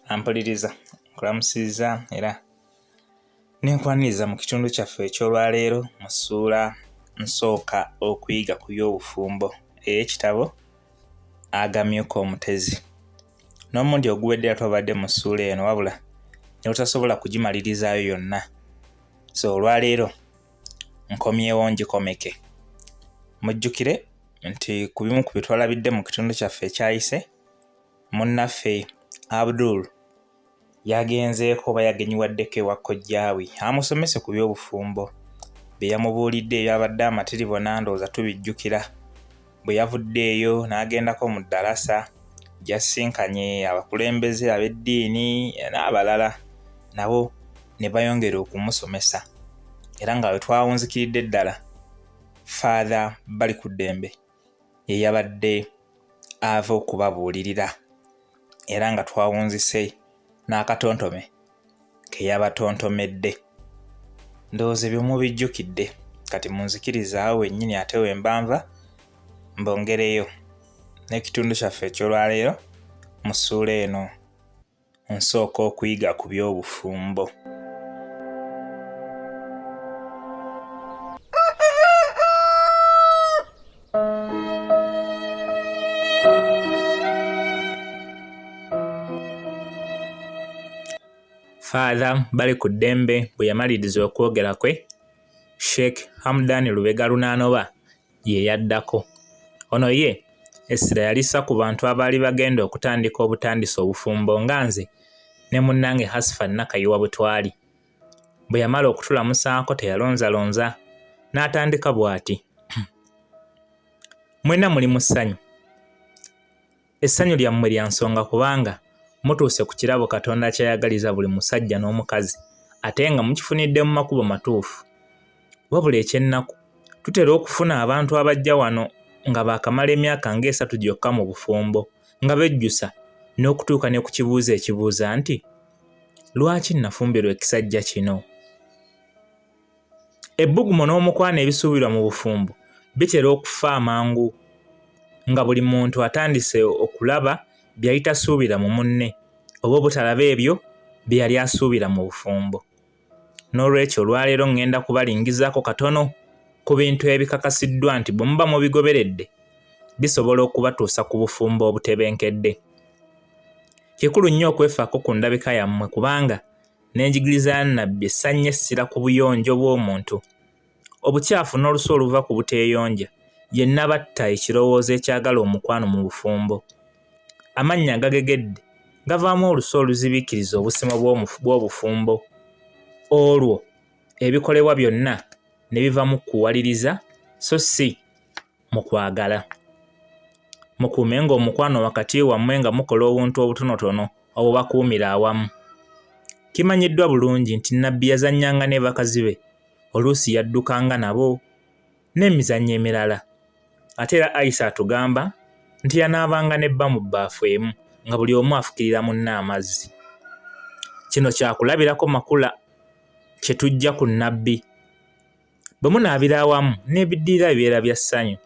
Ampuliriza nkulamusizza era nenkwaniriza mu kitundu kyaffe eky'olwaleero mu ssuula nsooka okuyiga ku by'obufumbo ey'ekitabo Agamyuka Omutezi. N'omundi oguwedde twabadde mu ssuula eno wabula ne tutasobola kugimalirizayo yonna. So olwaleero nkomyewo ngikomeke. Mujjukire nti ku bimu ku bitwalabidde mu kitundu kyaffe ekyayise munnaffe Abdul yagenzeeko oba yagenyiwaddeko ewa kojjaawe amusomese ku by'obufumbo. Bye yamubuulidde ebyabadde amatirivu nandowooza tubijjukira. Bwe yavuddeeyo n'agendako mu ddarasa gy'asisinkanye abakulembeze ab'eddiini n'abalala nabo ne bayongera okumusomesa. Era nga bwe twawunzikiridde ddala Father Balikuddembe ye yabadde ava okubabuulirira era nga twawunzise n'akatontome ke yabatontomedde. Ndowooza ebyo mubijjukidde, kati munzikirizaawo wennyini ate we mbanva mbongereyo n'ekitundu kyaffe eky'olwaleero mu ssuula eno nsooka okuyiga ku by'obufumbo. Father Balikuddembe bwe yamaliriza okwogera kwe, Sheikh Hamdan Lubega Lunaanoba ye yaddako. Ono ye essira yalissa ku bantu abaali bagenda okutandika obutandisa obufumbo nga nze ne munnange Hasifa Nakayiwa bwe twali. Bwe yamala okutulamusaako teyalonzalonza n'atandika bw'ati. Mwenna muli mu ssanyu. Essanyu lyammwe lya nsonga kubanga mutuuse ku kirabo Katonda kyayagaliza buli musajja n'omukazi ate nga mukifunidde mu makubo matuufu. Wabula ekyennaku tutera okufuna abantu abajja wano nga baakamala emyaka ng'esatu gyokka mu bufumbo nga bejjusa n'okutuuka ne ku kibuuzo ekibuuza nti lwaki nafumbirwa ekisajja kino? Ebbugumu n'omukwano ebisuubirwa mu bufumbo bitera okufa amangu nga buli muntu atandise okulaba byali tasuubira mu munne oba obutalaba ebyo bye yali asuubira mu bufumbo. N'olwekyo olwaleero ngenda kubalingizaako katono ku bintu ebikakasiddwa nti bwe muba mubigoberedde bisobola okubatuusa ku bufumbo obutebenkedde. Kikulu nnyo okwefaako ku ndabika yammwe kubanga n'enjigiriza ya Nnabbi essanya essira ku buyonjo bw'omuntu. Obukyafu n'olusu oluva ku buteeyonja yenna batta ekirowoozo ekyagala omukwano mu bufumbo. Amannya agagegedde gavaamu olusu oluzibiikiriza obusimo bw'obufumbo. Olwo ebikolebwa byonna ne biva mu kuwaliriza so si mu kwagala. Mukuumenga omukwano wakati wammwe nga mukola obuntu obutonotono obubakuumira awamu. Kimanyiddwa bulungi nti Nnabbi yazannyanga ne bakazi be, oluusi yaddukanga nabo n'emizannyo emirala. Ate era Aisha atugamba nti yanaabanga nebba mu bbaafu emu nga buli omu afukirira munne amazzi. Kino kyakulabirako makula kye tujja ku Nnabbi. Bwe munaabira awamu n'ebiddirira bibeera bya ssanyu.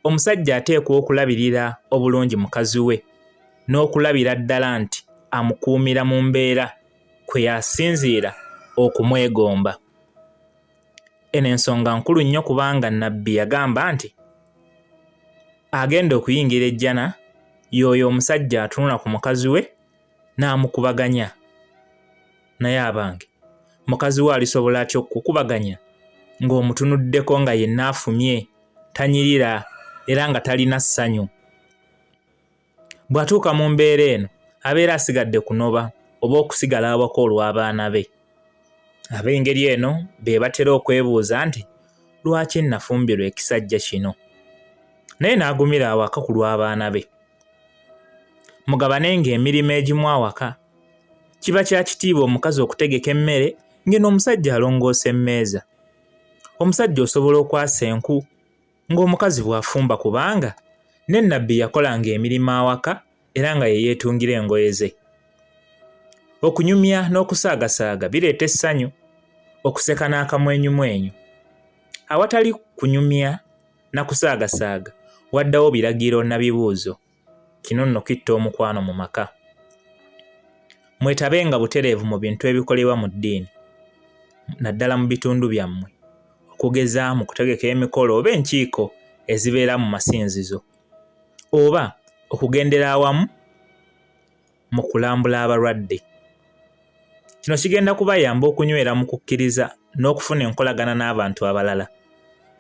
Omusajja ateekwa okulabirira obulungi mukazi we n'okulabira ddala nti amukuumira mu mbeera kwe yasinziira okumwegomba. Eno ensonga nkulu nnyo kubanga Nnabbi yagamba nti agenda okuyingira ejjana y'oyo omusajja atunula ku mukazi we n'amukubaganya. Naye abange, mukazi we alisobola atya okukubaganya ng'omutunuddeko nga yenna afumye, tanyirira era nga talina ssanyu? Bw'atuuka mu mbeera eno abeera asigadde kunoba oba okusigala awaka olw'abaana be. Ab'engeri eno be batera okwebuuza nti lwaki nafumbirwa ekisajja kino? Naye n'agumira awaka ku lw'abaana be. Mugabanenga emirimu egimu awaka. Kiba kya kitiibwa omukazi okutegeka emmere ng'eno omusajja alongoosa emmeeza. Omusajja osobola okwasa enku ng'omukazi bw'afumba kubanga ne Nnabbi yakolanga emirimu awaka era nga ye yeetungira engoye ze. Okunyumya n'okusaagasaaga bireeta essanyu, okuseka n'akamwenyumwenyu. Awatali kunyumya na kusaagasaaga waddawo biragiro na bibuuzo. Kino nno kitta omukwano mu maka. mwetabenga butereevu mu bintu ebikolebwa mu ddiini naddala mu bitundu byammwe okugeza mu kutegeka emikolo oba enkiiko ezibeera mu masinzizo oba okugendera awamu mu kulambula abalwadde. Kino kigenda kubayamba okunywera mu kukkiriza n'okufuna enkolagana n'abantu abalala.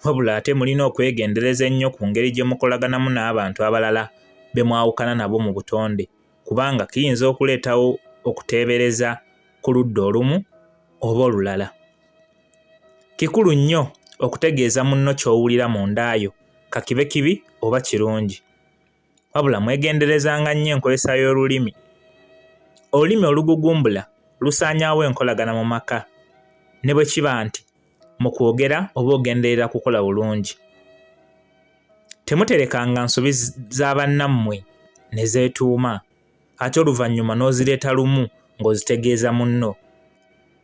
Wabula ate mulina okwegendereza ennyo ku ngeri gye mukolaganamu n'abantu abalala be mwawukana nabo mu butonde, kubanga kiyinza okuleetawo okuteebereza ku ludda olumu oba olulala. Kikulu nnyo okutegeeza munno ky'owulira mundaayo, kakibe kibi oba kirungi. Wabula mwegenderezanga nnyo enkozesa y'olulimi. Olulimi olugugumbula lusaanyaawo enkolagana mu maka, ne bwe kiba nti mu kwogera oba ogenderera kukola bulungi. Temuterekanga nsobi za bannammwe ne zeetuuma, ate oluvannyuma n'ozireeta lumu ng'ozitegeeza munno.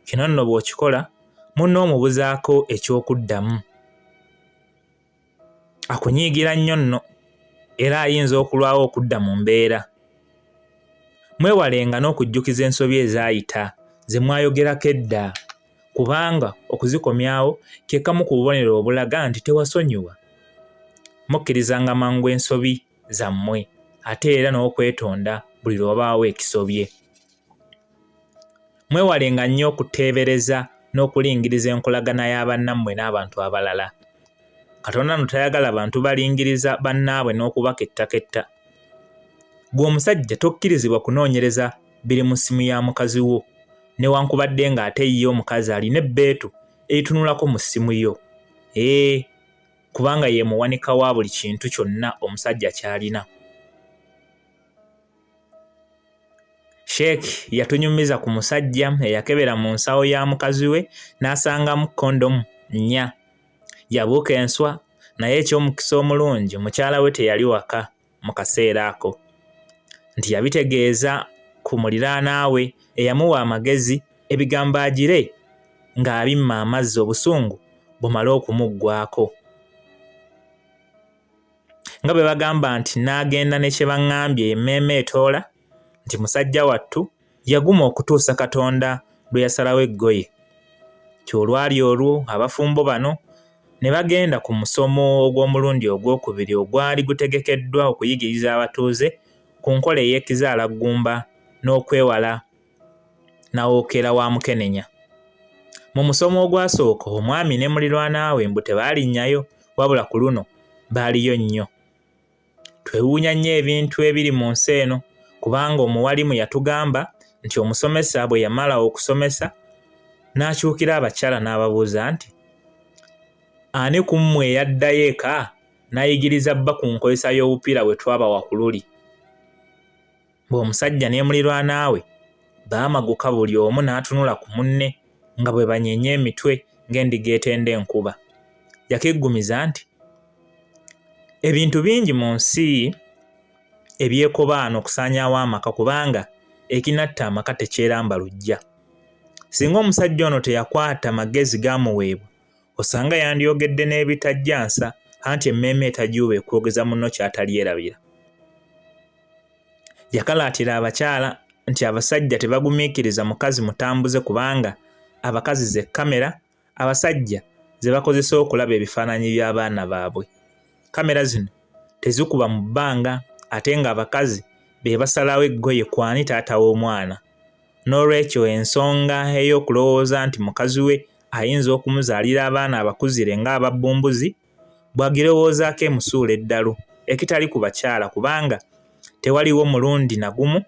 Kino nno bw'okikola, munno omubuzaako eky'okuddamu. Akunyiigira nnyo nno era ayinza okulwawo okudda mu mbeera. Mwewalenga n'okujjukiza ensobi ezaayita ze mwayogerako edda, kubanga okuzikomyawo ke kamu ku bubonero obulaga nti tewasonyiwa. Mukkirizanga mangu ensobi zammwe ate era n'okwetonda buli lw'obaawo ekisobye. Mwewalenga nnyo okuteebereza n'okulingiriza enkolagana y'abannammwe n'abantu abalala. Katonda no tayagala bantu balingiriza bannaabwe n'okubakettaketta. Gwe omusajja tokkirizibwa kunoonyereza biri mu ssimu ya mukazi wo, newankubadde ng'ate ye omukazi alina ebbeetu eritunulako mu ssimu yo. Kubanga ye muwanika wa buli kintu kyonna omusajja ky'alina. Sheekh yatunyumiza ku musajja eyakebera mu nsawo ya mukazi we n'asangamu kondomu 4. Yabuuka enswa, naye eky'omukisa omulungi mukyala we teyali waka mu kaseera ako. Nti yabitegeeza ku muliraana we eyamuwa amagezi ebigambo agire ng'abimma amazzi obusungu bumale okumuggwako. Nga bwe bagamba nti n'agenda ne kye baŋŋambye emmeeme etoola, nti musajja wattu yaguma okutuusa Katonda lwe yasalawo eggoye. Kyolwali olwo abafumbo bano ne bagenda ku musomo ogw'omulundi ogwokubiri ogwali gutegekeddwa okuyigiriza abatuuze ku nkola ey'ekizaalaggumba n'okwewala nawookera wa Mukenenya. Mu musomo ogwasooka omwami ne mulirwana we mbu tebaalinnyayo, wabula ku luno baaliyo nnyo. Twewuunya nnyo ebintu ebiri mu nsi eno, kubanga omuwalimu yatugamba nti omusomesa bwe yamala okusomesa n'akyukira abakyala n'ababuuza nti, ani ku mmwe eyaddayo eka n'ayigiriza bba ku nkozesa y'obupiira bwe twabawa ku luli? Bw'omusajja ne mulirwana we baamaguka, buli omu n'atunula ku munne nga bwe banyeenya emitwe ng'endiga etenda enkuba. Yakiggumiza nti ebintu bingi mu nsi ebyekobaana okusaanyaawo amaka, kubanga ekinatta amaka tekyeramba lujja. Singa omusajja ono teyakwata magezi gaamuweebwa, osanga yandyogedde n'ebitajjansa, anti emmeeme etajuuba ekwogeza munno ky'atalyerabira. Yakalaatira abakyala nti abasajja tebagumiikiriza mukazi mutambuze, kubanga abakazi ze kamera, abasajja ze bakozesa okulaba ebifaananyi by'abaana baabwe. Kamera zino tezikuba mu bbanga, ate ng'abakazi be basalawo eggoye kwani taata w'omwana. N'olwekyo ensonga ey'okulowooza nti mukazi we ayinza okumuzaalira abaana abakuzire ng'ababbumbuzi bw'agirowoozaako emusuula eddalu, ekitali ku bakyala, kubanga tewaliwo mulundi na gumu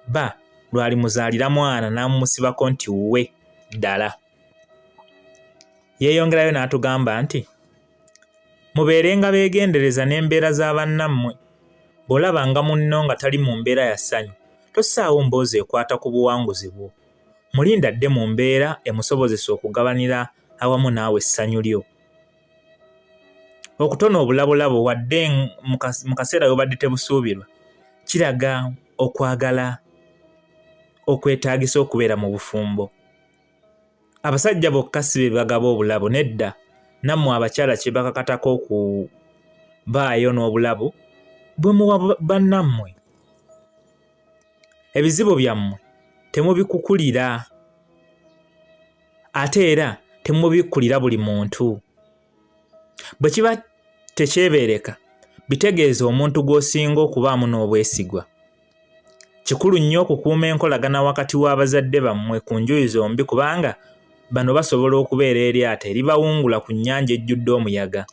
ba lwalimuzaalira mwana n'amumusibako nti wuwe ddala. Yeeyongerayo n'atugamba nti mubeerenga beegendereza n'embeera za bannammwe. Bw'olabanga munno nga tali mu mbeera ya ssanyu, tossaawo mboozi ekwata ku buwanguzi bwo. Mulinda dde mu mbeera emusobozesa okugabanira awamu naawe essanyu lyo. Okutona obulabulabo wadde mu kaseera bw'obadde tebusuubirwa kiraga okwagala okwetaagisa okubeera mu bufumbo. Abasajja bokka si be bagaba obulabo, nedda nammwe abakyala kye bakakatako okubaayo n'obulabo bwe muwa bannammwe. Ebizibu byammwe temubikukulira ate era temubikkulira buli muntu. Bwe kiba tekyebeereka bitegeeza omuntu gw'osinga okubaamu n'obwesigwa. Kikulu nnyo okukuuma enkolagana wakati w'abazadde bammwe ku njuyi zombi kubanga bano basobola okubeera eryato eribawungula ku nnyanja ejjudde omuyaga.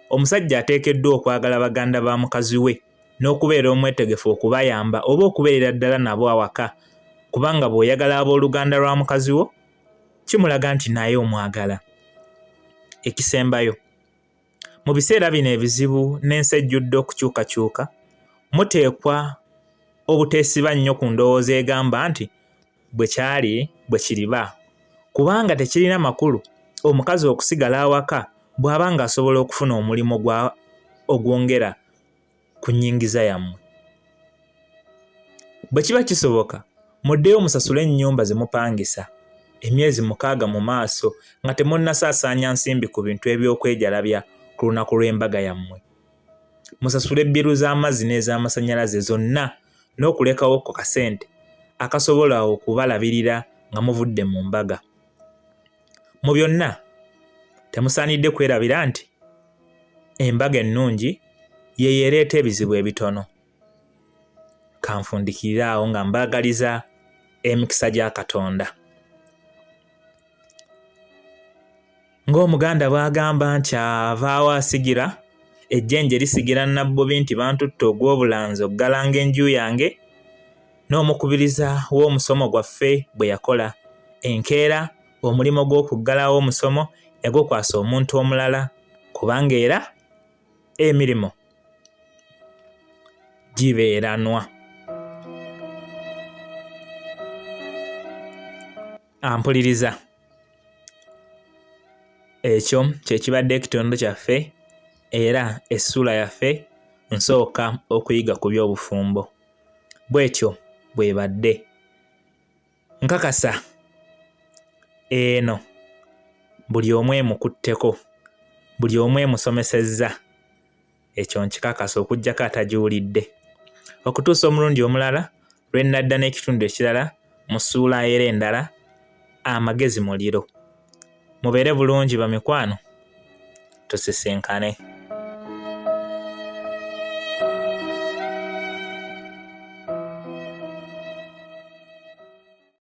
Omusajja ateekeddwa okwagala baganda ba mukazi we n'okubeera omwetegefu okubayamba oba okubeerera ddala nabo awaka kubanga bw'oyagala abooluganda lwa mukazi wo kimulaga nti naye omwagala. Ekisembayo, mu biseera bino ebizibu n'ensi ejjudde okukyukakyuka muteekwa obuteesiba nnyo ku ndowooza egamba nti bwe kyali bwe kiriba kubanga tekirina makulu omukazi okusigala awaka bw'aba ng'asobola okufuna omulimu ogwongera ku nnyingiza yammwe. Bwe kiba kisoboka muddeyo musasule ennyumba ze mupangisa emyezi 6 mu maaso nga temunnasaasaanya nsimbi ku bintu eby'okwejalabya ku lunaku lw'embaga yammwe. Musasule ebbiru z'amazzi n'ez'amasannyalaze zonna n'okulekawo ku kasente akasobola okubalabirira nga muvudde mu mbaga. Mu byonna temusaanidde kwerabira nti embaga ennungi yeyo ereeta ebizibu ebitono. Kanfundikirira awo nga mbaagaliza emikisa gya Katonda. Ng'Omuganda bw'agamba nti avaawo asigira ejjenje lisigira Nabbobi nti bantutte ogw'obulanzi okgalanga enju yange, n'omukubiriza w'omusomo gwaffe bwe yakola. Enkeera omulimo gw'okuggalawo omusomo yagukwasa omuntu omulala kubanga era emirimo gibeeranwa. Ampuliriza, ekyo kye kibadde ekitondo kyaffe era essula yaffe nsooka okuyiga ku by'obufumbo. Bw'etyo bwebadde. Nkakasa eno buli omu emukutteko, buli omu emusomesezza. Ekyo nkikakasa okuggyako atagiwulidde. Okutuusa omulundi omulala lwe nnadda n'ekitundu ekirala mu ssuula era endala, amagezi muliro. Mubeere bulungi bamikwano, tusisenkane.